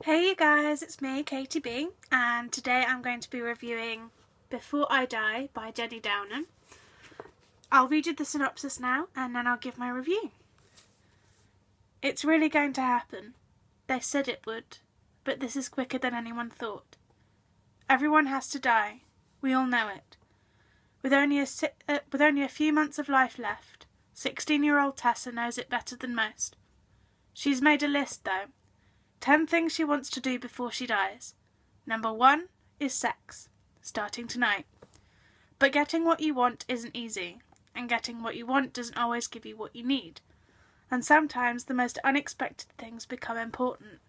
Hey you guys, it's me, Katie B, and today I'm going to be reviewing Before I Die by Jenny Downham. I'll read you the synopsis now and then I'll give my review. It's really going to happen. They said it would, but this is quicker than anyone thought. Everyone has to die. We all know it. With only a few months of life left, 16-year-old Tessa knows it better than most. She's made a list though. 10 things she wants to do before she dies. Number 1 is sex, starting tonight. But getting what you want isn't easy, and getting what you want doesn't always give you what you need. And sometimes the most unexpected things become important.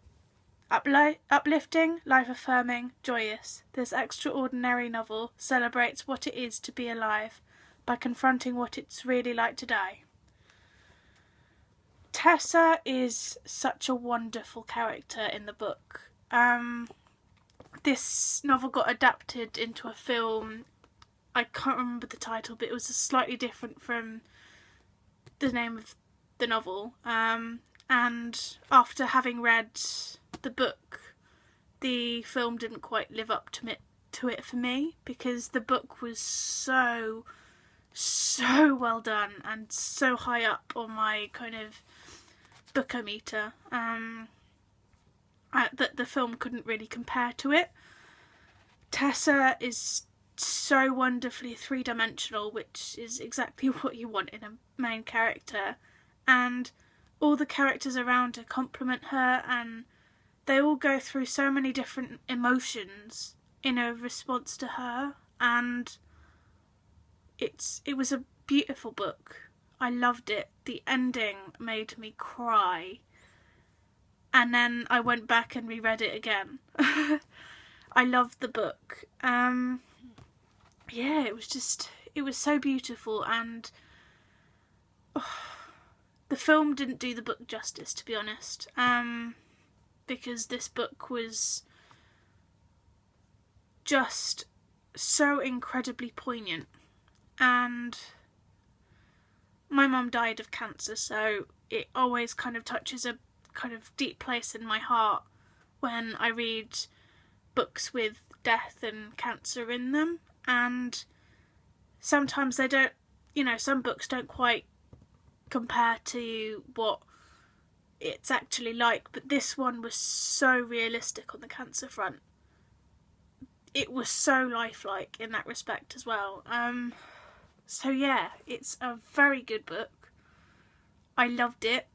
Uplifting, life-affirming, joyous, this extraordinary novel celebrates what it is to be alive by confronting what it's really like to die. Tessa is such a wonderful character in the book. This novel got adapted into a film. I can't remember the title, but it was slightly different from the name of the novel. And after having read the book, the film didn't quite live up to it for me, because the book was so well done and so high up on my kind of bookometer that the film couldn't really compare to it. Tessa is so wonderfully three-dimensional, which is exactly what you want in a main character, and all the characters around her complement her, and they all go through so many different emotions in a response to her, and it was a beautiful book. I loved it. The ending made me cry. And then I went back and reread it again. I loved the book. Yeah, it was so beautiful, and the film didn't do the book justice, to be honest. Because this book was just so incredibly poignant, and my mum died of cancer, so it always kind of touches a kind of deep place in my heart when I read books with death and cancer in them. And sometimes they don't, some books don't quite compare to what it's actually like, but this one was so realistic on the cancer front. It was so lifelike in that respect as well. So yeah, it's a very good book. I loved it.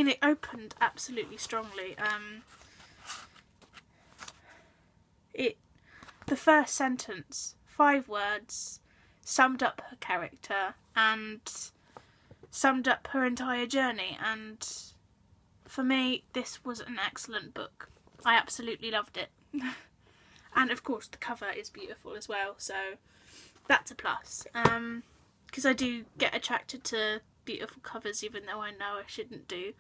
It opened absolutely strongly. The first sentence, 5 words, summed up her character and summed up her entire journey, and for me, this was an excellent book. I absolutely loved it. And of course the cover is beautiful as well, so that's a plus. Because I do get attracted to beautiful covers, even though I know I shouldn't do.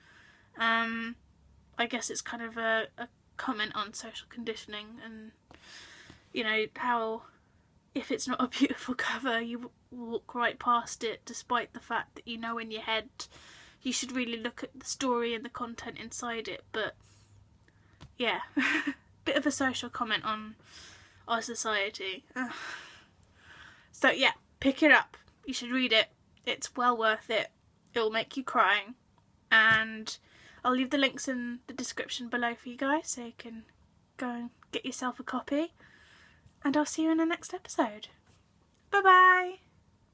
I guess it's kind of a comment on social conditioning, and how if it's not a beautiful cover you walk right past it, despite the fact that in your head you should really look at the story and the content inside it. But yeah, bit of a social comment on our society. So yeah, pick it up. You should read it. It's well worth it. It'll make you cry. And I'll leave the links in the description below for you guys, so you can go and get yourself a copy. And I'll see you in the next episode. Bye bye!